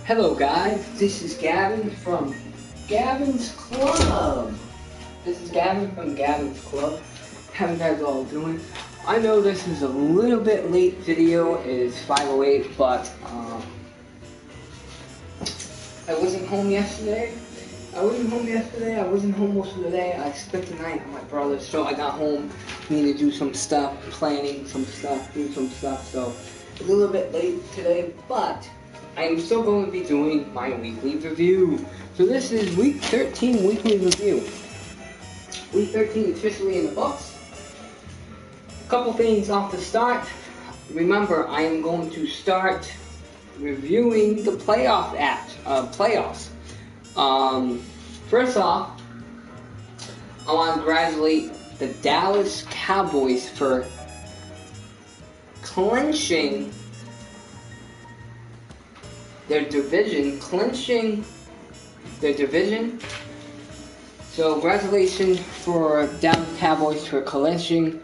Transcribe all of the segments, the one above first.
Hello guys, this is Gavin from Gavin's Club. This is Gavin from Gavin's Club. How you guys all doing? I know this is a little bit late video. It is 5:08, but I wasn't home yesterday. I wasn't home most of the day. I spent the night at my brother's, so I got home, needed to do some stuff, planning some stuff, do some stuff, so it's a little bit late today, but I am still going to be doing my weekly review. So this is week 13 weekly review. Week 13 is officially in the books. A couple things off the start. Remember, I am going to start reviewing the playoffs. First off, I want to congratulate the Dallas Cowboys for clinching their division. So congratulations for Dallas Cowboys for clinching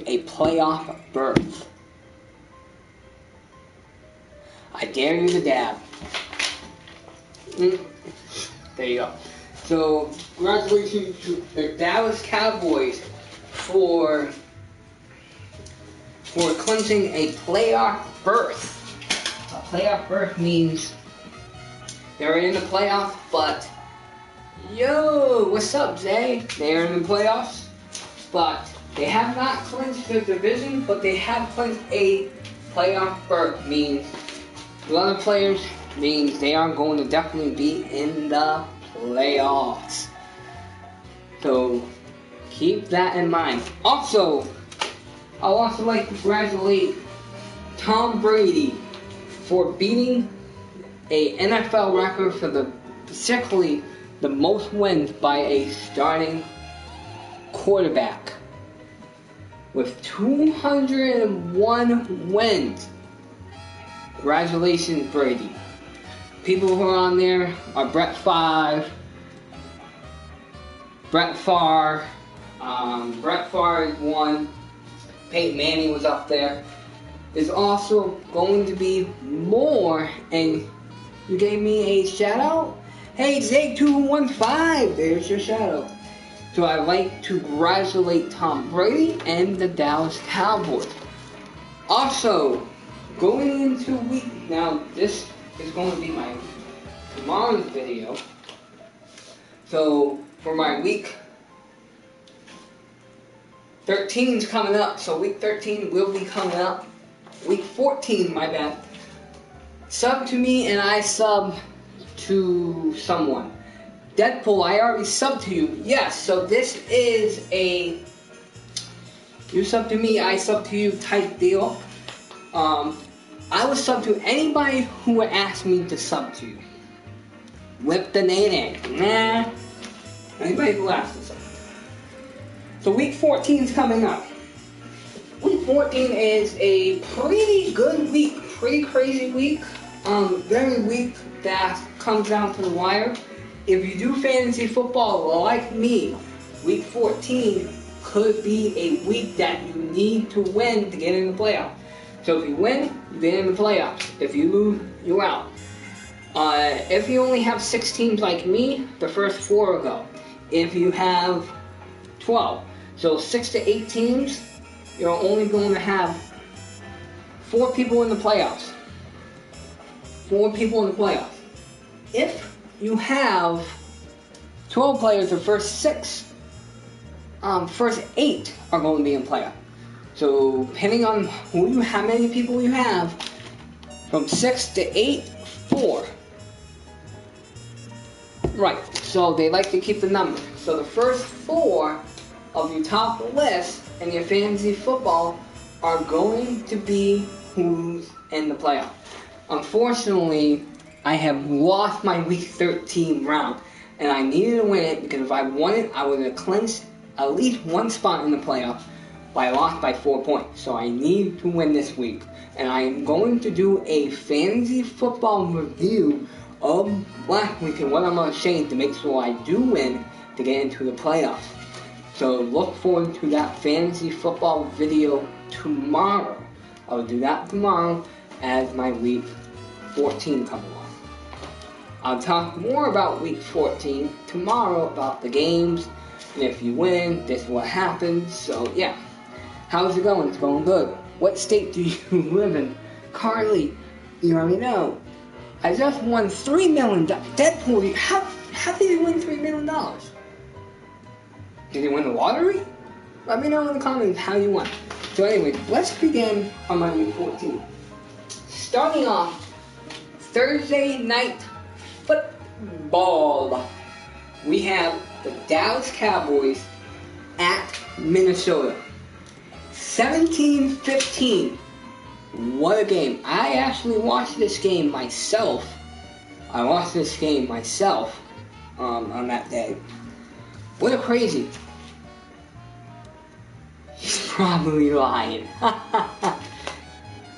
a playoff berth. I dare you to dab. There you go. So congratulations to the Dallas Cowboys for clinching a playoff berth. A playoff berth means they're in the playoffs, but yo, what's up, Zay? They're in the playoffs, but they have not clinched their division, but they have clinched a playoff berth. Means a lot of players means they are going to definitely be in the playoffs. So keep that in mind. Also, I'd also like to congratulate Tom Brady for beating a NFL record for particularly the most wins by a starting quarterback with 201 wins. Congratulations, Brady. People who are on there are Brett Favre is one. Peyton Manning was up there. There's also going to be more, and you gave me a shout out. Hey, Zay215, there's your shout out. So I'd like to congratulate Tom Brady and the Dallas Cowboys. Also, going into now this is going to be my tomorrow's video. So for my week 13 is coming up. So week 13 will be coming up. Week 14, my bad. Sub to me and I sub to someone. Deadpool, I already subbed to you. Yes, so this is a you sub to me, I sub to you type deal. I would sub to anybody who would ask me to sub to you. Whip the name. Nah. Anybody who asks to sub. So week 14 is coming up. Week 14 is a pretty good week. Pretty crazy week. Very week that comes down to the wire. If you do fantasy football like me, week 14 could be a week that you need to win to get in the playoffs. So if you win, you get in the playoffs. If you lose, you're out. If you only have 6 teams like me, the first 4 will go. If you have 12, so 6 to 8 teams, you're only going to have 4 people in the playoffs. 4 people in the playoffs. If you have 12 players, the first 8 are going to be in playoffs. So depending on how many people you have, from 6 to 8, 4. Right, so they like to keep the number. So the first 4 of your top list in your fantasy football are going to be who's in the playoff. Unfortunately, I have lost my week 13 round, and I needed to win it because if I won it, I would have clinched at least one spot in the playoff. But I lost by 4 points, so I need to win this week. And I am going to do a fantasy football review of last week and what I'm going to change to make sure I do win to get into the playoffs. So look forward to that fantasy football video tomorrow. I'll do that tomorrow as my week 14 coming on. I'll talk more about week 14 tomorrow about the games, and if you win, this is what happens. So yeah, how's it going? It's going good. What state do you live in? Carly, you already know. I just won $3 million. Deadpool, how did he win $3 million? Did he win the lottery? Let me know in the comments how you won. So anyway, let's begin on my week 14. Starting off, Thursday night football. We have the Dallas Cowboys at Minnesota. 17-15. What a game. I actually watched this game myself. on that day. What a crazy. He's probably lying.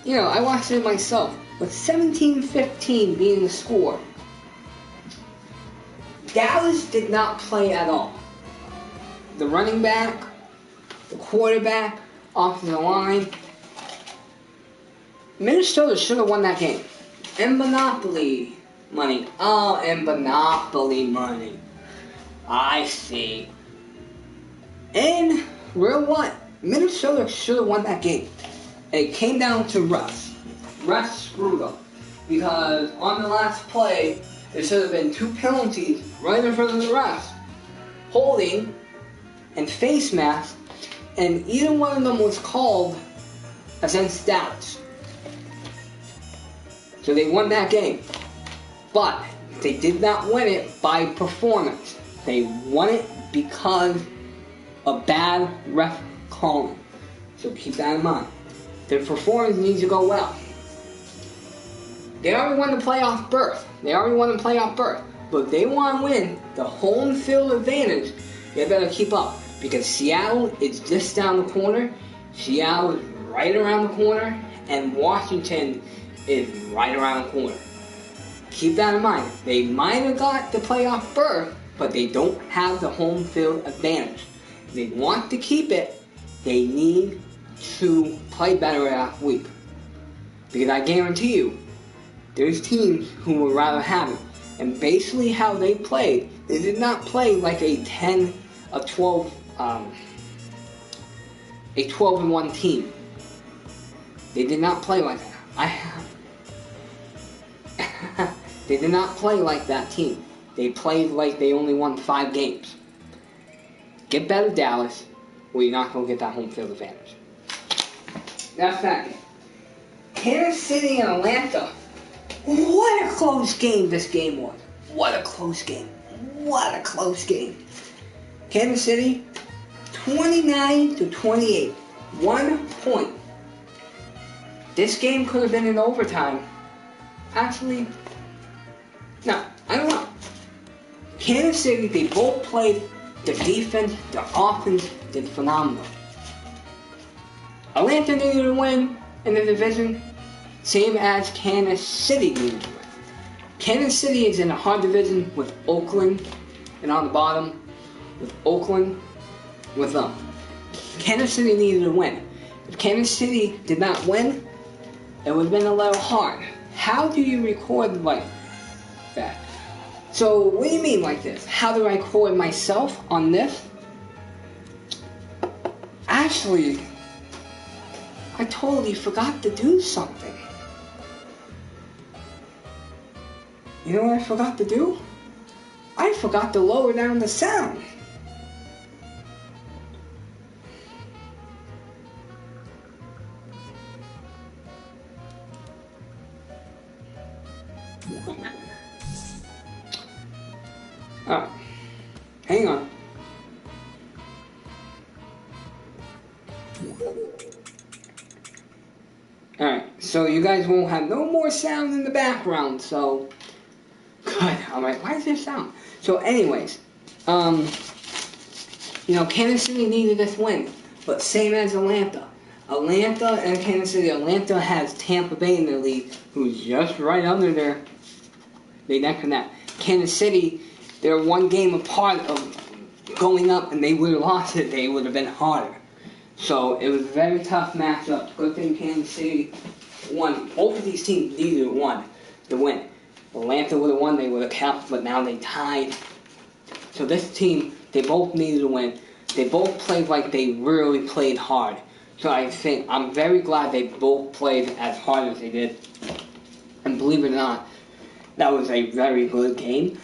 You know, I watched it myself. With 17-15 being the score, Dallas did not play at all. The running back, the quarterback, offensive line. Minnesota should have won that game. And Monopoly money. Oh, and Monopoly money. I see. And real what? Minnesota should have won that game. It came down to Russ. Russ screwed up. Because on the last play, there should have been 2 penalties right in front of the refs. Holding and face mask. And either one of them was called against Dallas. So they won that game. But they did not win it by performance. They won it because of bad ref calling. So keep that in mind. Their performance needs to go well. They already won the playoff berth. But if they want to win the home field advantage, they better keep up. Because Seattle is just down the corner. Seattle is right around the corner. And Washington is right around the corner. Keep that in mind. They might have got the playoff berth, but they don't have the home field advantage. If they want to keep it, they need to play better last week. Because I guarantee you, there's teams who would rather have it. And basically how they played, they did not play like a 12-1 team. They did not play like that. They did not play like that team. They played like they only won 5 games. Get better, Dallas, or you're not going to get that home field advantage. That's that game. Kansas City and Atlanta. What a close game this game was. What a close game. Kansas City, 29-28. 1 point. This game could have been in overtime. Actually, no, I don't know. Kansas City, they both played. The defense, the offense did phenomenal. Atlanta needed to win in the division, same as Kansas City needed to win. Kansas City is in a hard division with Oakland, and on the bottom with Oakland with them. Kansas City needed to win. If Kansas City did not win, it would have been a little hard. How do you record like that? So, what do you mean like this? How do I record myself on this? Actually, I totally forgot to do something. You know what I forgot to do? I forgot to lower down the sound. Alright, hang on. Alright, so you guys won't have no more sound in the background, so good. I'm like, why is there sound? So anyways, you know, Kansas City needed this win, but same as Atlanta. Atlanta and Kansas City. Atlanta has Tampa Bay in their league, who's just right under there. They neck and neck. Kansas City, they're 1 game apart of going up, and they would have lost it. They would have been harder. So it was a very tough matchup. Good thing Kansas City won. Both of these teams needed one the win. Atlanta would have won, they would have kept, but now they tied. So this team, they both needed a win. They both played like they really played hard. So I think I'm very glad they both played as hard as they did. And believe it or not, that was a very good game.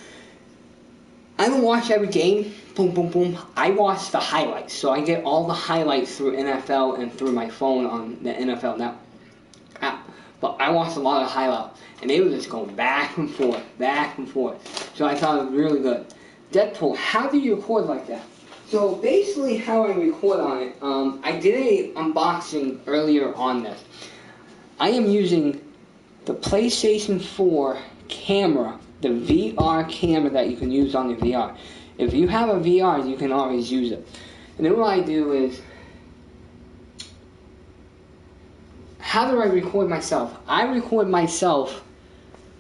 I don't watch every game, boom, boom, boom. I watch the highlights. So I get all the highlights through NFL and through my phone on the NFL Network app. But I watched a lot of highlights. And they were just going back and forth, back and forth. So I thought it was really good. Deadpool, how do you record like that? So basically how I record on it, I did a unboxing earlier on this. I am using the PlayStation 4 camera, the VR camera that you can use on the VR. If you have a VR, you can always use it. And then what I do is, how do I record myself? I record myself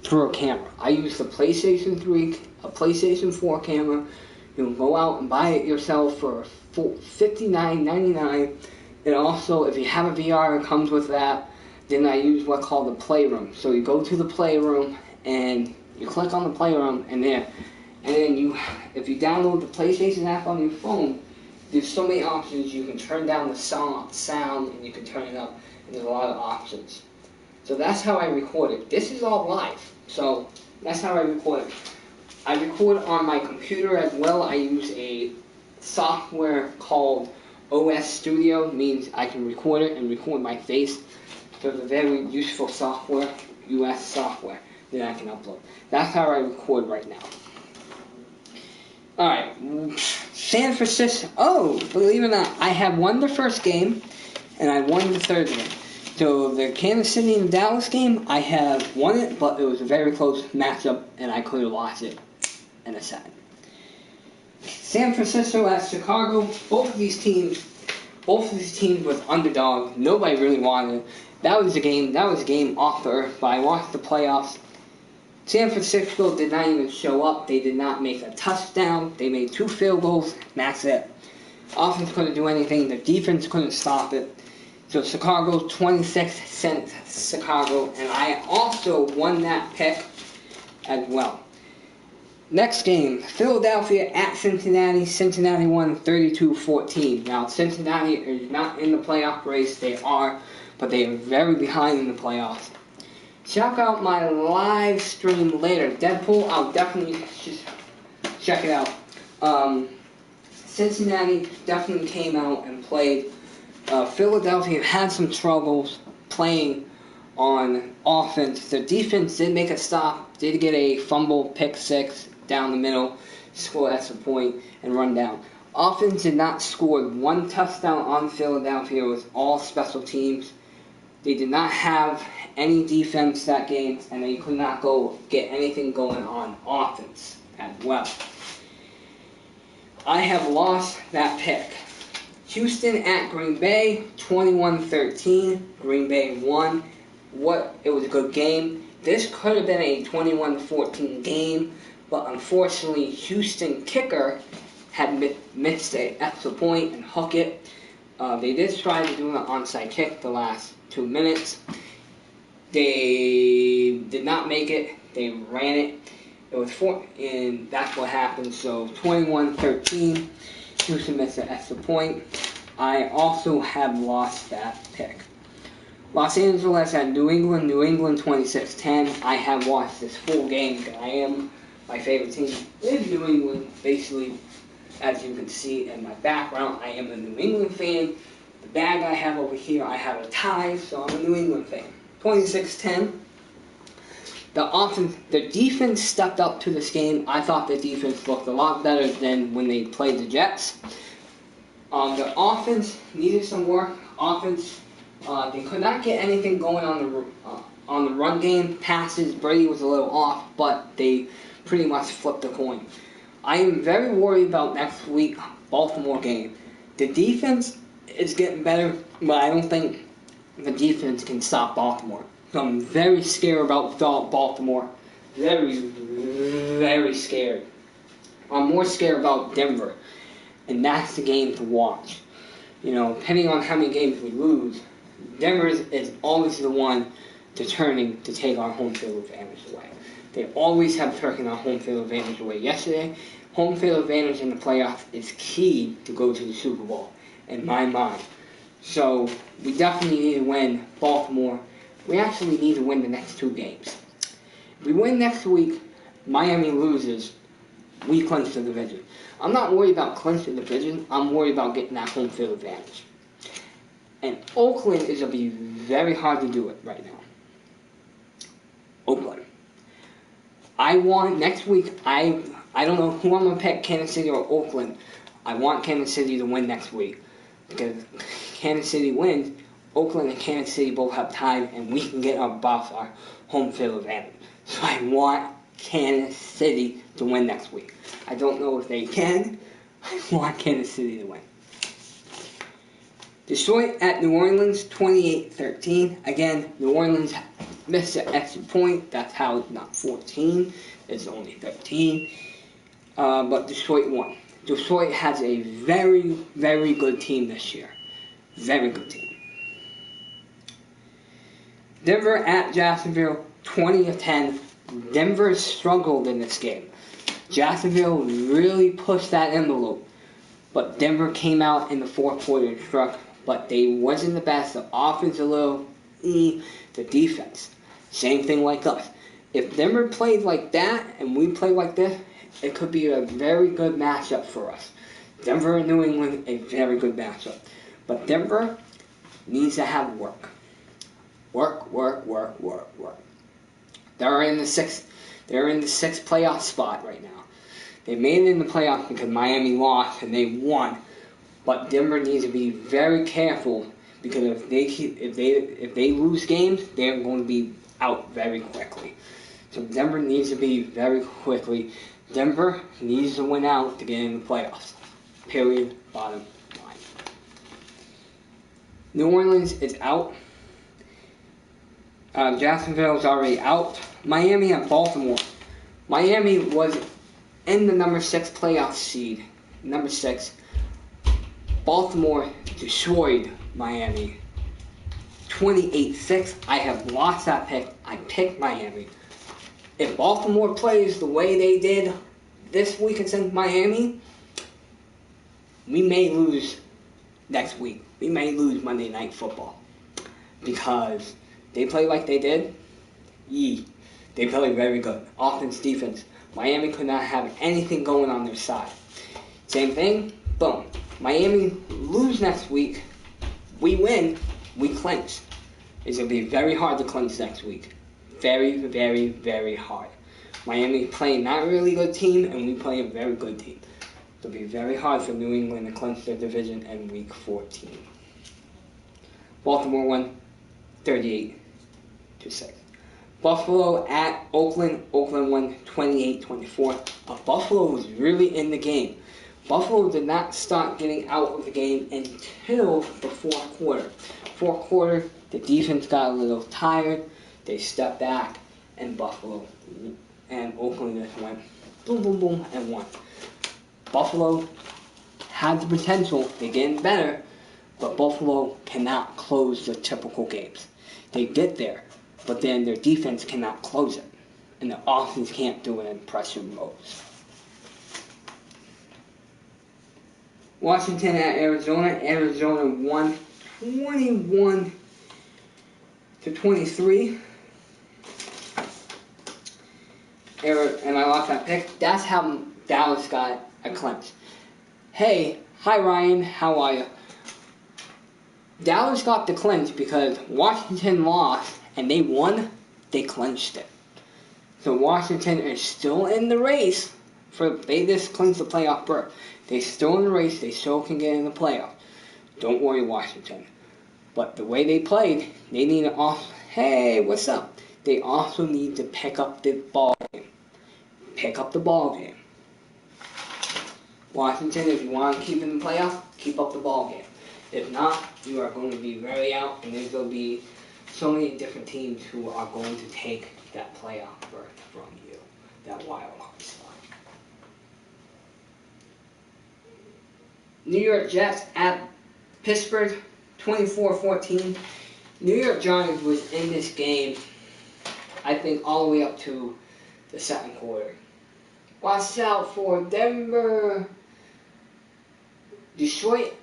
through a camera. I use the PlayStation 3, a PlayStation 4 camera. You can go out and buy it yourself for $59.99. And also, if you have a VR, it comes with that. Then I use what's called the Playroom. So you go to the Playroom and you click on the Playroom, and then if you download the PlayStation app on your phone, there's so many options. You can turn down the sound and you can turn it up. And there's a lot of options. So that's how I record it. This is all live. So that's how I record it. I record on my computer as well. I use a software called OS Studio. It means I can record it and record my face. So it's a very useful software, US software, that I can upload. That's how I record right now. Alright, San Francisco. Oh, believe it or not, I have won the first game, and I won the third game. So the Kansas City and Dallas game, I have won it, but it was a very close matchup, and I could have lost it in a second. San Francisco at Chicago, both of these teams was underdog. Nobody really wanted it. That was a game off the earth, but I watched the playoffs. San Francisco did not even show up. They did not make a touchdown. They made 2 field goals, and that's it. Offense couldn't do anything. The defense couldn't stop it. So Chicago, 26 cents Chicago, and I also won that pick as well. Next game, Philadelphia at Cincinnati. Cincinnati won 32-14. Now, Cincinnati is not in the playoff race. They are, but they are very behind in the playoffs. Check out my live stream later. Deadpool, I'll definitely just check it out. Cincinnati definitely came out and played. Philadelphia had some troubles playing on offense. The defense did make a stop, did get a fumble, pick six down the middle, score extra point, and run down. Offense did not score 1 touchdown on Philadelphia. It was all special teams. They did not have any defense that game, and they could not go get anything going on offense as well. I have lost that pick. Houston at Green Bay, 21-13. Green Bay won. It was a good game. This could have been a 21-14 game, but unfortunately, Houston kicker had missed an extra point and hook it. They did try to do an onside kick the last 2 minutes. They did not make it. They ran it. It was 4, and that's what happened. So 21-13. Houston missed an extra point. I also have lost that pick. Los Angeles at New England. New England 26-10. I have watched this full game. I am my favorite team in New England. Basically, as you can see in my background, I am a New England fan. The bag I have over here, I have a tie, so I'm a New England fan. 26-10. The defense stepped up to this game. I thought the defense looked a lot better than when they played the Jets. The offense needed some work. They could not get anything going on the run game. Passes, Brady was a little off, but they pretty much flipped the coin. I am very worried about next week Baltimore game. The defense is getting better, but I don't think the defense can stop Baltimore. So I'm very scared about Baltimore. Very, very scared. I'm more scared about Denver. And that's the game to watch. You know, depending on how many games we lose, Denver is always the one turning to take our home field advantage away. They always have taken our home field advantage away. Yesterday, home field advantage in the playoffs is key to go to the Super Bowl, in my mind. So we definitely need to win Baltimore. We actually need to win the next 2 games. If we win next week, Miami loses, we clinch the division. I'm not worried about clinching the division. I'm worried about getting that home field advantage. And Oakland is going to be very hard to do it right now. Oakland. I want next week, I don't know who I'm going to pick, Kansas City or Oakland. I want Kansas City to win next week. Because Kansas City wins, Oakland and Kansas City both have tied, and we can get our home field advantage. So I want Kansas City to win next week. I don't know if they can. I want Kansas City to win. Detroit at New Orleans, 28-13. Again, New Orleans missed an extra point. That's how it's not 14. It's only 13. But Detroit won. Detroit has a very, very good team this year. Very good team. Denver at Jacksonville, 20-10. Denver struggled in this game. Jacksonville really pushed that envelope. But Denver came out in the 4th quarter and struck. But they wasn't the best. The offense a little, the defense. Same thing like us. If Denver played like that and we played like this, it could be a very good matchup for us. Denver and New England, a very good matchup. But Denver needs to have work. Work. They're in the 6th playoff spot right now. They made it in the playoffs because Miami lost and they won. But Denver needs to be very careful because if they lose games, they're going to be out very quickly. So Denver needs to be very quickly. Denver needs to win out to get in the playoffs. Period. Bottom line. New Orleans is out. Jacksonville is already out. Miami and Baltimore. Miami was in the number 6 playoff seed. Number 6. Baltimore destroyed Miami. 28-6. I have lost that pick. I picked Miami. If Baltimore plays the way they did this week against Miami, we may lose next week. We may lose Monday Night Football. Because they play like they did. They play very good. Offense, defense. Miami could not have anything going on their side. Same thing. Boom. Miami lose next week. We win. We clinch. It's going to be very hard to clinch next week. Very, very, very hard. Miami playing not a really good team, and we play a very good team. It'll be very hard for New England to clinch their division in Week 14. Baltimore won 38-6. Buffalo at Oakland. Oakland won 28-24. But Buffalo was really in the game. Buffalo did not start getting out of the game until the 4th quarter. 4th quarter, the defense got a little tired. They stepped back, and Buffalo and Oakland just went boom, boom, boom, and won. Buffalo had the potential. They're getting better, but Buffalo cannot close the typical games. They get there, but then their defense cannot close it, and the offense can't do it in pressure modes. Washington at Arizona. Arizona won 21-23. And I lost that pick. That's how Dallas got a clinch. Hey, hi Ryan, how are you? Dallas got the clinch because Washington lost and they won. They clinched it. So Washington is still in the race. They just clinched the playoff berth. They're still in the race. They still can get in the playoff. Don't worry, Washington. But the way they played, they need to hey, what's up? They also need to pick up the ball game. Pick up the ball game. Washington, if you want to keep in the playoff, keep up the ball game. If not, you are going to be very out, and there's going to be so many different teams who are going to take that playoff berth from you, that wild card spot. New York Jets at Pittsburgh, 24-14. New York Giants was in this game, I think, all the way up to the second quarter. Watch out for Denver, Detroit,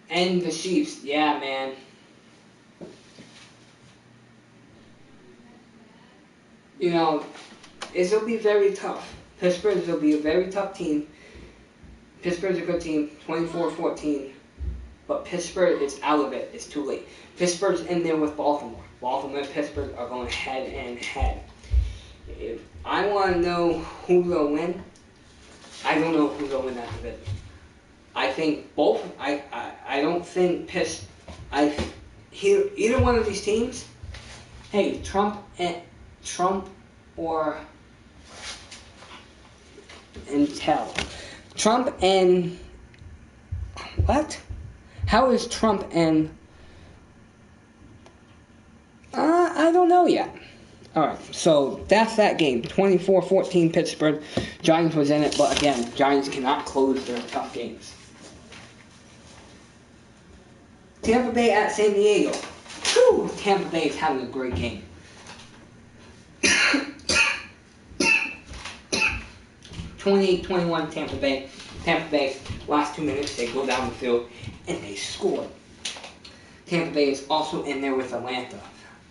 and the Chiefs. Yeah, man. You know, this will be very tough. Pittsburgh will be a very tough team. Pittsburgh's a good team, 24-14. But Pittsburgh is out of it. It's too late. Pittsburgh's in there with Baltimore. Baltimore and Pittsburgh are going head and head. If I want to know who will win, I don't know who will win that division. I think both. I don't think either one of these teams. Hey, Trump or Intel. Trump and what? How is Trump and I don't know yet. Alright, so that's that game. 24-14 Pittsburgh. Giants was in it, but again, Giants cannot close their tough games. Tampa Bay at San Diego. Whew, Tampa Bay is having a great game. 28-21 Tampa Bay. Tampa Bay, last 2 minutes, they go down the field and they score. Tampa Bay is also in there with Atlanta.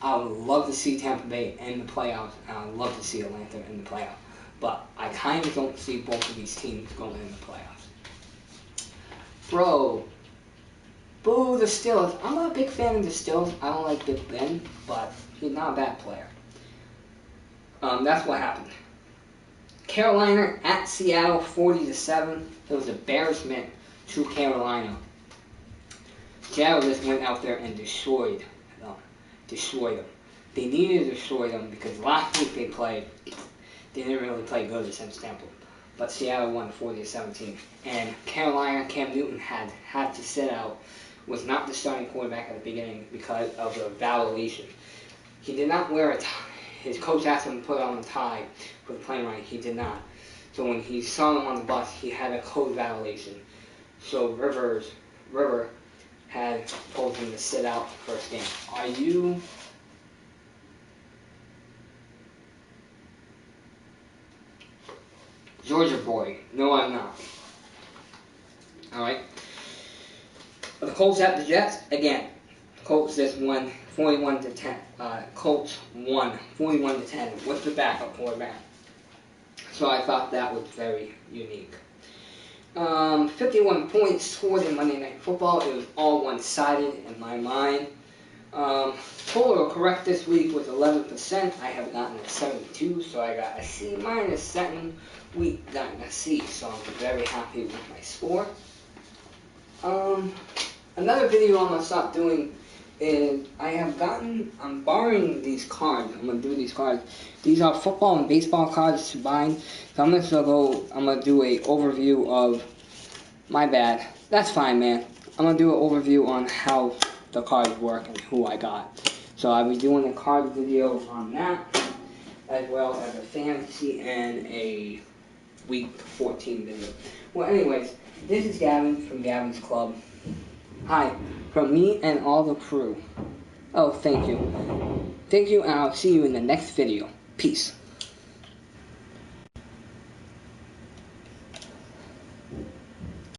I would love to see Tampa Bay in the playoffs, and I would love to see Atlanta in the playoffs. But I kind of don't see both of these teams going in the playoffs. Bro, boo the Steelers. I'm not a big fan of the Steelers. I don't like Big Ben, but he's not a bad player. That's what happened. Carolina at Seattle, 40-7. It was embarrassment to Carolina. Seattle just went out there and destroyed them. They needed to destroy them because last week they didn't really play good against Tampa. But Seattle won 40-17. And Carolina, Cam Newton had to sit out, was not the starting quarterback at the beginning because of the evaluation. He did not wear a tie. His coach asked him to put on a tie for the plane ride. He did not. So when he saw him on the bus, he had a code violation. So River had told him to sit out first game. Are you Georgia boy? No, I'm not. Alright. The Colts at the Jets. Again, Colts just won 41-10. Colts won 41-10 with the backup quarterback. So I thought that was very unique. 51 points scored in Monday Night Football. It was all one-sided in my mind. Total correct this week was 11%. I have gotten a 72, so I got a C minus. Second week gotten a C, so I'm very happy with my score. Another video I'm going to stop doing is I'm borrowing these cards. I'm going to do these cards. These are football and baseball cards combined. So I'm going to do a overview of, my bad. That's fine, man. I'm going to do an overview on how the cards work and who I got. So I'll be doing a card video on that, as well as a fantasy and a week 14 video. Well, anyways, this is Gavin from Gavin's Club. Hi, from me and all the crew. Oh, thank you. Thank you, and I'll see you in the next video. Peace.